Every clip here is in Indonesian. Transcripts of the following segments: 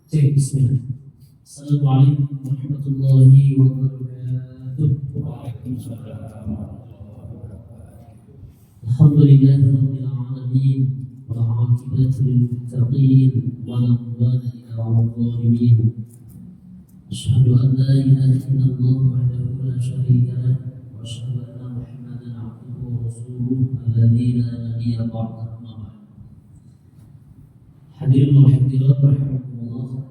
Bismillah. Assalamualaikum warahmatullahi wabarakatuh. Waalaikumsalam warahmatullahi wabarakatuh. Alhamdulillahirabbil alamin wal 'aqibatu lil muttaqin wa la 'udwana illa 'alal zalimin. Asyhadu an la ilaha illallah wahdahu la syarika lah wa asyhadu anna Muhammadan 'abduhu wa rasuluhu alladzi la nabiyya ba'dahu. Hadirin wa hadirat rahimakumullah,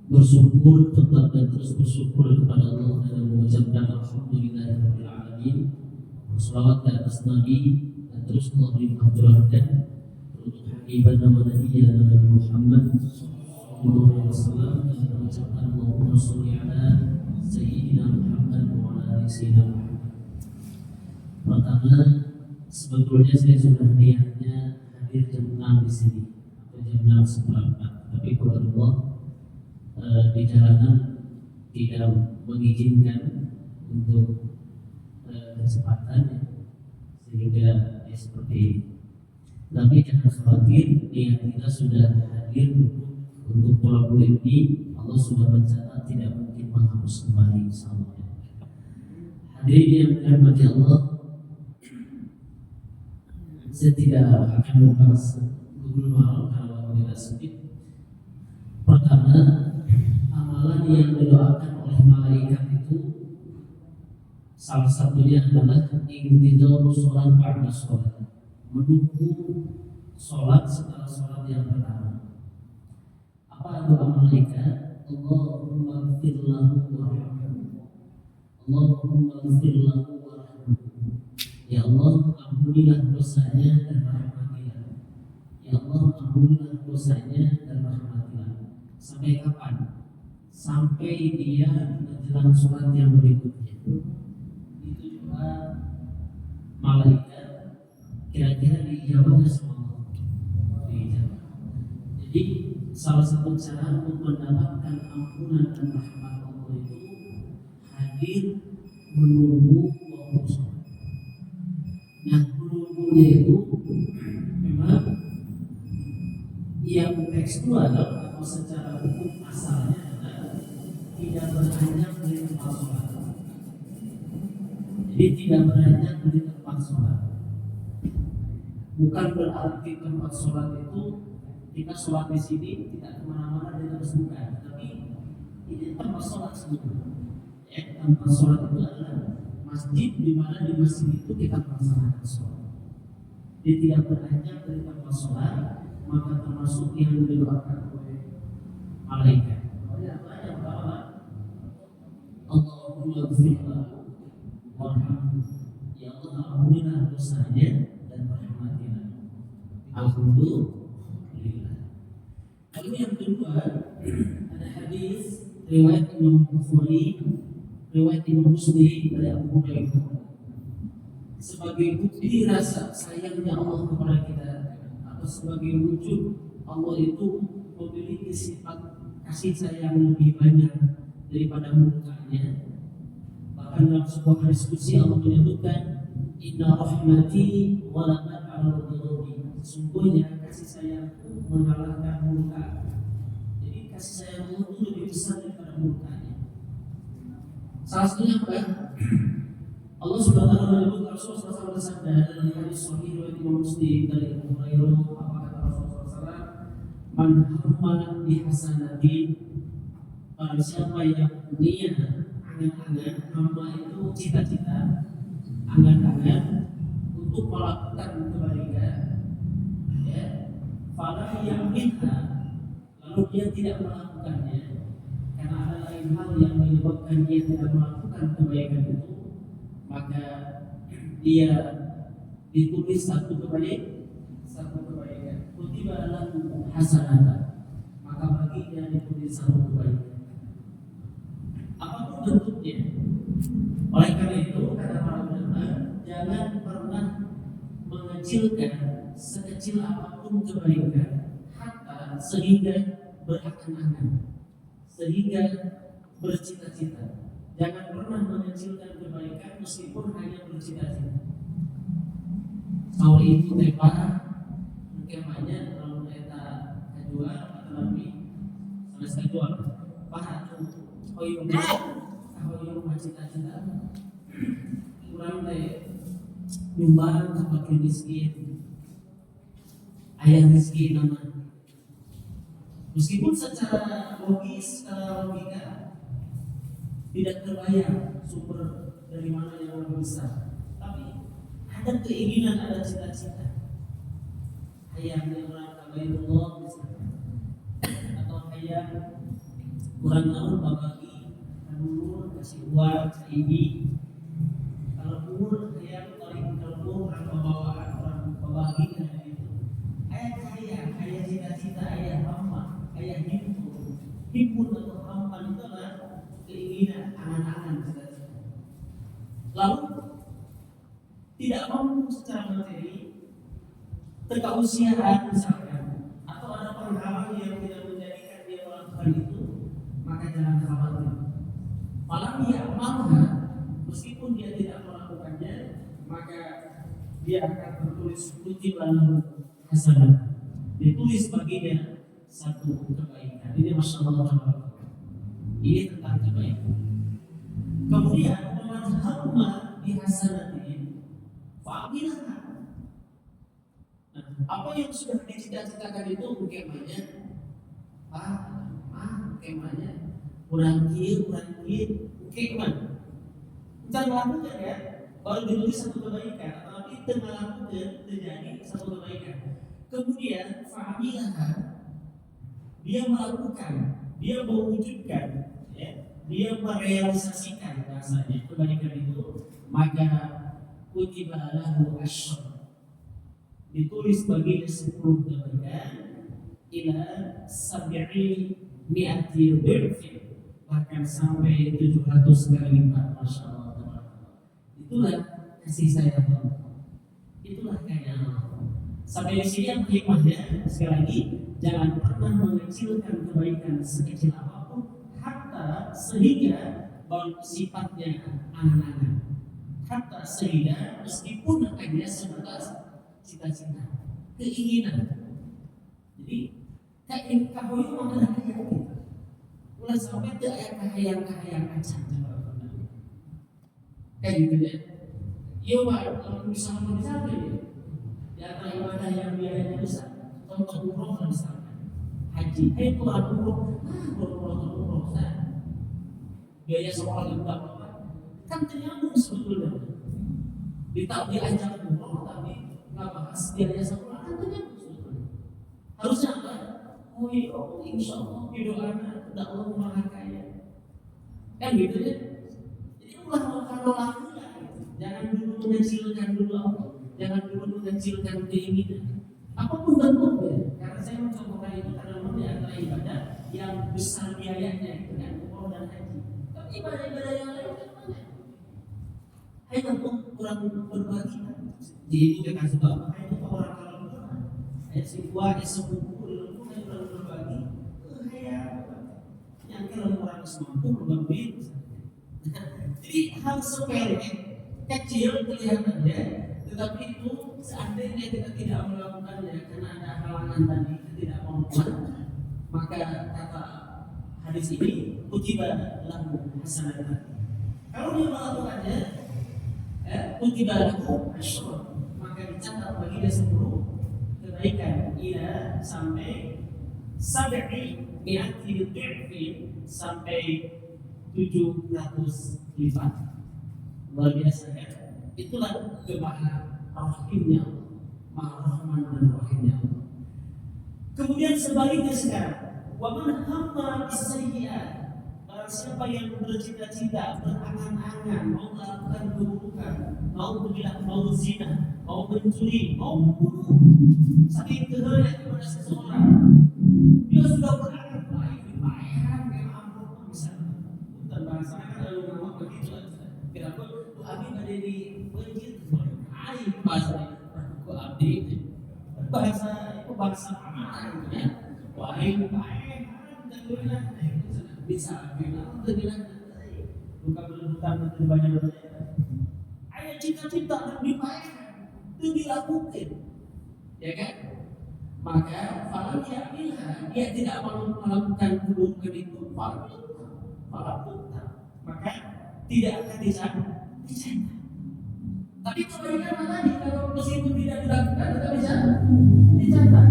bersyukur tetap dan terus bersyukur kepada Allah dan mengucapkan alhamdulillahirabbil alamin. Berselawat ke atas Nabi dan terus Allah limpahkan untuk habiban nama Nabi Muhammad sallallahu alaihi wasallam, dan mengucapkan Allahumma sholli ala sayyidina Muhammad wa ala ali sayyidina Muhammad. Pertama, sebetulnya saya sudah niatnya hadir jam 6 di sini atau jam 6:15, tapi Allah di jalanan tidak mengizinkan untuk kesempatan, sehingga seperti ini. Tapi jangan khawatir, niat kita sudah hadir untuk pola ini. Allah sudah mencatat, tidak mungkin menghapus kembali, insyaallah. Hadirin yang dirahmati Allah, saya tidak akan membahas dulu malam kalau tidak sedikit. Pertama, amalan yang didoakan oleh malaikat itu salah satunya adalah intidharu sholat ba'da sholat, menunggu sholat setelah sholat yang pertama. Apa doa malaikat? Allahumma ighfir lahu warhamhu, Allahumma ighfir lahu warhamhu. Ya Allah, ampunilah dosanya dan rahmatilah. Ya Allah, ampunilah dosanya dan rahmatilah. Sampai kapan? Sampai dia menjelang sholat yang berikutnya. Itu juga malaikat kira-kira dijawabnya sama Allah. Dijawab. Jadi salah satu cara untuk mendapatkan ampunan dan rahmat Allah itu hadir menunggu waktu sholat. Nah, menunggunya itu memang yang tekstual atau secara hukum asalnya adalah tidak beranjak dari tempat sholat. Jadi tidak beranjak dari tempat sholat. Bukan berarti tempat sholat itu kita sholat di sini tidak kemana-mana dan harus bukan, tapi ini tempat sholat sebetulnya. Tempat sholat itu adalah masjid, di mana di masjid itu kita melaksanakan sholat. Dia tidak beranjak dari tempat sholat, maka termasuk yang didoakan oleh malaikat. Yang pertama, Allahumma ighfir lahu warhamhu. Ya Allah, ampunilah dosanya dan rahmatilah. Alhamdulillah. Lalu yang kedua, ada hadis riwayat Imam Bukhari, riwayat Imam Muslim dari Abu Hurairah, sebagai bukti rasa sayangnya Allah kepada kita, atau sebagai wujud Allah itu memiliki sifat kasih sayang lebih banyak daripada murkanya. Bahkan dalam sebuah hadis qudsi Allah menyebutkan, Inna rahmati walakat ala ghadabi. Sesungguhnya kasih sayangku mengalahkan murka. Jadi kasih sayang Allah itu lebih besar daripada murkanya. Salah satunya apa? Allah Subhanahu wa taala menyebut Rasulullah SAW bersabda dalam hadis sahih riwayat Imam Muslim dari Abu Hurairah, apa kata Rasulullah SAW? Man hamma bi hasanatin, barang siapa yang niat angan-angan, hamma itu cita-cita, angan-angan untuk melakukan kebaikan, ya, fala yaminha, lalu dia tidak melakukannya karena ada lain hal yang menyebabkan dia tidak melakukan kebaikan itu, maka dia ditulis satu kebaikan, kutiba lahu hasanatan, maka bagi dia ditulis satu kebaikan, apapun bentuknya. Oleh karena itu kata para ulama, jangan pernah mengecilkan sekecil apapun kebaikan, hatta sehingga berangan-angan, sehingga bercita-cita. Jangan pernah mengecilkan kebaikan meskipun hanya bercita-cita. Kalau itu tepat, mungkin banyak kalau kita kedua atau lebih jual para hoyong cita-cita kurang teh nyumbang ke fakir miskin, ayah miskin nama. Meskipun secara logis, secara logika tidak terbayang sumber dari mana yang lebih besar, tapi ada keinginan, ada cita-cita. Ayahnya orang kabairullah misalnya, atau ayah kurang tahu babagi, dulu kasih uang, ini. Kalau umur ayah paling kalau orang pembawaan, orang babagi kayak gitu. Ayah cita-cita, ayah hamba, ayah himpun atau hamba itu adalah keinginan angan-angan cita-cita. Lalu tidak mampu secara materi, keusiaan misalkan, atau ada penghalang yang tidak menjadikan dia melakukan itu, maka jangan khawatir. Malah dia malah meskipun dia tidak melakukannya, maka dia akan tertulis kutiban hasanah, ditulis baginya satu kebaikan. Ini masya Allah. Ini tentang kebaikan. Kemudian pemanah hamma di hasanatin fa'amilah. Apa yang sudah dicita-citakan itu kemanya, kemanya kurang keman. Jangan lakukan ya, baru ditulis satu kebaikan, tapi tengah lakukan terjadi satu kebaikan. Kemudian fa'amilah, dia melakukan, dia mewujudkan, ya, dia merealisasikan bahasanya kebaikan itu, maka kutiba lahu asyr, ditulis baginya 10 kebaikan ila sab'i mi'ati dhifin, bahkan sampai 700 kali lipat. Masya Allah. Itulah kasih sayang Allah, itulah kayaan Allah. Sampai di sini yang hikmahnya, sekali lagi, jangan pernah mengecilkan kebaikan sekecil apapun, hatta sehingga sifatnya angan-angan, hatta sehingga meskipun hanya sebatas cita-cita, keinginan. Jadi kain kahoyo mengenai kita, mulai sampai ke kahayang kacang kayak gitu ya. Iya pak, kalau misalnya di antara ibadah yang biayanya besar, contoh umroh misalnya, haji, pulang umroh, biaya sekolah juga kan ternyambung sebetulnya. Diajak umroh tapi nggak bahas biaya sekolah, kan ternyambung sebetulnya. Harusnya apa? Oh iya, insya Allah doanya tidak Allah maha kaya, kan gitu ya. Jadi kalau laku lah, jangan dulu mengecilkan dulu Allah, jangan dulu mengecilkan keinginan apapun bentuknya. Karena saya mencontohkan itu karena memang di antara ibadah yang besar biayanya itu kan umroh dan haji. Tapi ibadah-ibadah yang lain kan banyak. Hanya untuk kurang berbagi. Jadi itu dengan sebab itu orang kalau kurang, si buah, sepupu, itu kan kurang berbagi. Yang kalau orang semampu berbagi. Jadi hal sepele, kecil kelihatannya, tetapi itu seandainya kita tidak melakukannya karena ada halangan tadi, ketidakmampuan, maka kata hadis ini kutiba lahu hasanah. Kalau dia melakukannya, kutiba lahu asyr, maka dicatat bagi dia 10 kebaikan, ila sampai sab'i mi'ati dhifin, sampai 700 lipat. Luar biasa ya. Itulah kemaha rahimnya Allah, maha rahman dan rahimnya Allah. Kemudian sebaliknya sekarang, wa man hamma bis-sayyi'at, barang siapa yang bercita-cita, berangan-angan mau melakukan keburukan, mau zina, mau mencuri, mau membunuh, saking kehendak kepada seseorang, dia sudah berangan baik, misalnya. Dan bahasanya kan lalu ngomong begitu aja. Kenapa? Ku abdi ada di benjit, air bahasa ku abdi bahasa itu bahasa aman ya. Wahai dan bisa bilang bukan berhutang dengan banyak ayat cita-cita dibayar itu dilakukan, ya kan? maka falam ya'milha, dia tidak mau melakukan keburukan itu, falam tukta, maka tidak akan dicatat. Tapi kebaikan tadi kalau meskipun tidak dilakukan tetap bisa dicatat.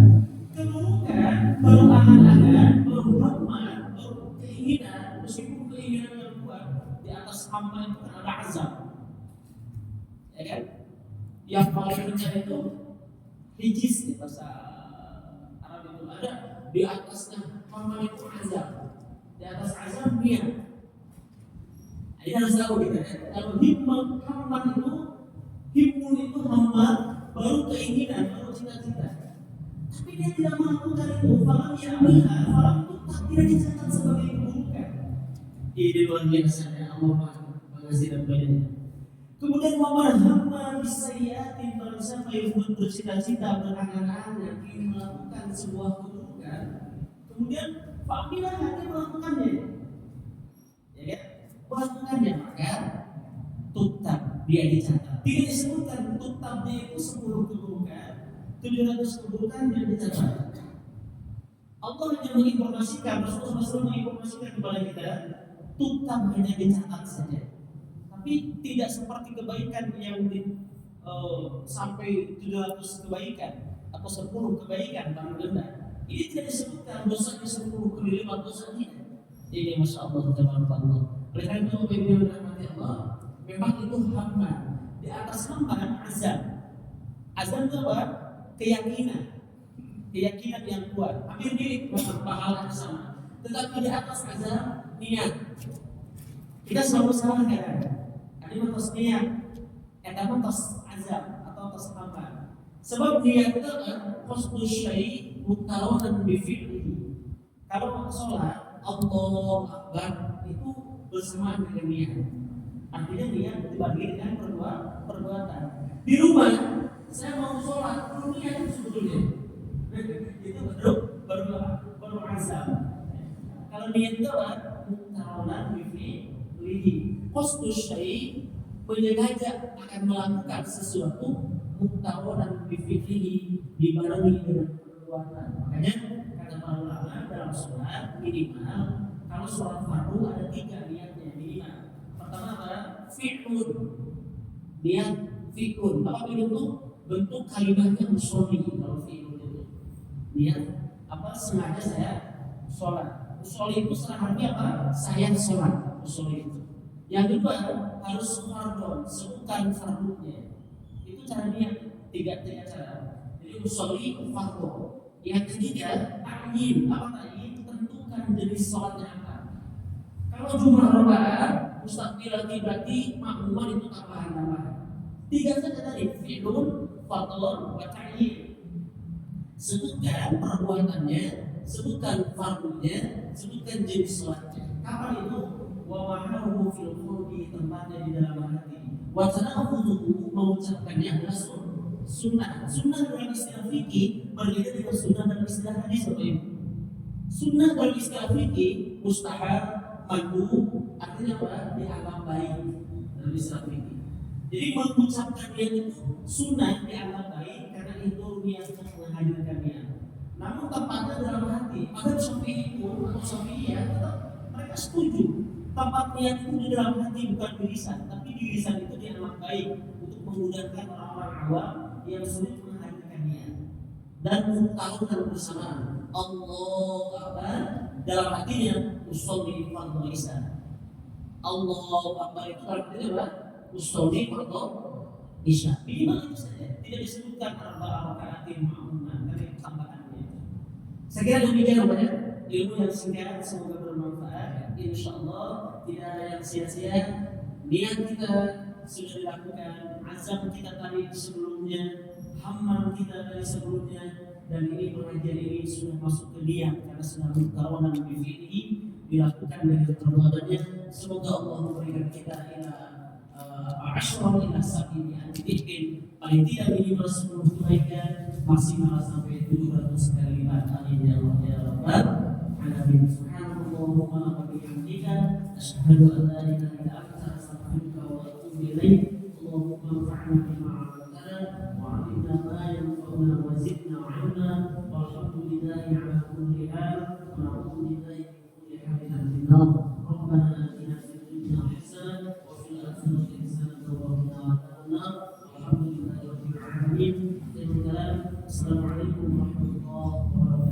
Keburukan baru angan-angan, baru hama, baru keinginan, meskipun keinginan yang kuat di atas hama itu kan ada azab, ya kan? Yang paling rendah itu hijis di bahasa Arab itu ada di atasnya hama itu azab, di atas azab niat. Ini harus tahu kita. Kalau himman itu, himmun itu hama, baru keinginan, baru cita-cita. Tapi dia tidak melakukan itu, falam ya'milha, falam tukta, tidak dicatat sebagai keburukan. Ini luar biasa ya Allah mengasih dan banyak. Kemudian waman hamma bisayyatin, barang siapa yang bercita-cita, berangan-angan ingin melakukan sebuah keburukan, kemudian fa'amilah dia melakukannya, ya kan? Melakukannya, maka tutab dia dicatat. Tidak disebutkan tutab dia itu 10 keburukan, 700 keburukan yang dicatat. Allah hanya menginformasikan, Rasulullah SAW menginformasikan kepada kita, tutab hanya dicatat saja. Tapi tidak seperti kebaikan yang sampai 700 kebaikan atau 10 kebaikan paling rendah. Ini tidak disebutkan dosanya 10 kali lipat dosanya. Ini Masya Allah, Allah. Oleh karena itu, Bapak Ibu yang dirahmati Allah, memang itu hamba. Di atas hamba azab. Azab itu apa? Keyakinan yang kuat. Hampir mirip pahala sama. Tetapi di atas azab niat. Kita selalu salah kan? Ada mentos niat, ada mentos azab atau mentos hamba. Sebab niat itu kan qasdu syai' mutawanan bi fi'lihi. Kalau mau sholat, Allahu Akbar itu bersamaan dengan niat. Artinya niat dibagi dengan perbuatan. Di rumah saya mau sholat, perlu niat sebetulnya. Itu baru azab. Kalau niat itu mutawanan bi fi'lihi. Qasdu syai' menyengaja akan melakukan sesuatu, mutawanan bi fi'lihi, dibarengi dengan perbuatan. Makanya kata para ulama dalam sholat minimal, kalau sholat fardu ada 3 niatnya minimal. Pertama apa? Fi'lun, niat fi'lun. Apa itu? Bentuk kalimatnya usholi. Kalau fi'lun itu niat apa? Sengaja saya sholat. Usholi itu artinya apa? Saya sholat. Usholi itu. Yang kedua harus fardon, sebutkan fardunya. Itu cara niat, 3 cara. Jadi usholi fardu. Yang ketiga ta'yin. Apa ta'yin? Tentukan jenis sholatnya apa. Kalau jumlah rakaat mustaqbilah berarti makmuman itu tambahan-tambahan. 3 saja tadi, fi'lun, fardun, wa ta'yin. Sebutkan perbuatannya, sebutkan fardunya, sebutkan jenis sholatnya. Kapan itu? Wa ma'ahu fil qulbi, tempatnya di dalam hati. Wa tanawuduhu, mengucapkannya adalah sunnah. Sunnah dalam istilah fikih berbeda dengan sunnah dalam istilah hadis. Sunnah dalam istilah fikih mustahab, makruh, artinya apa? Dianggap baik dalam istilah fikih. Jadi mengucapkan niat itu sunnah, dianggap baik karena itu niat untuk menghadirkan niat. Namun tempatnya dalam hati. Maka Syafi'i atau Syafi'iyah tetap mereka setuju tempat niat itu di dalam hati, bukan di lisan. Tapi di lisan itu dianggap baik untuk memudahkan orang-orang awam yang sulit menghadirkan niat. Dan mengutarakan bersamaan Allah Akbar dalam hatinya usolli fardhu isya. Allah Akbar itu artinya apa? Usolli fardhu isya. Minimal itu saja. Tidak disebutkan arba'a raka'atin ma'muman, karena itu tambahannya. Saya kira demikian banyak ilmu yang singkat, semoga bermanfaat. Insyaallah tidak ada yang sia-sia. Niat kita sudah dilakukan, azam kita tadi sebelumnya, hamman kita dari sebelumnya, dan ini pengajian ini sudah masuk ke niat karena sudah mutawanan bi fi'lihi, dilakukan dengan perbuatannya. Semoga Allah memberikan kita asyra ila sabili antiqin, paling tidak minimal 10 kebaikan, maksimal sampai 700 kali lipat. Amin ya Allah ya Rabbal alamin. Subhanallahumma wa bihamdika asyhadu an la ilaha illa anta astaghfiruka wa atubu ilaik. Allahumma anfa'na bima 'allamtana wa 'allimna ma yanfa'una wa zidna 'ilma. walhamdulillahi ala kulli hal wa na'udzu billahi min kulli halin min nar. Rabbana atina fid dunya hasanah wa fil akhirati hasanah wa qina adzaban nar. Alhamdulillahi rabbil alamin. Assalamualaikum warahmatullahi wabarakatuh.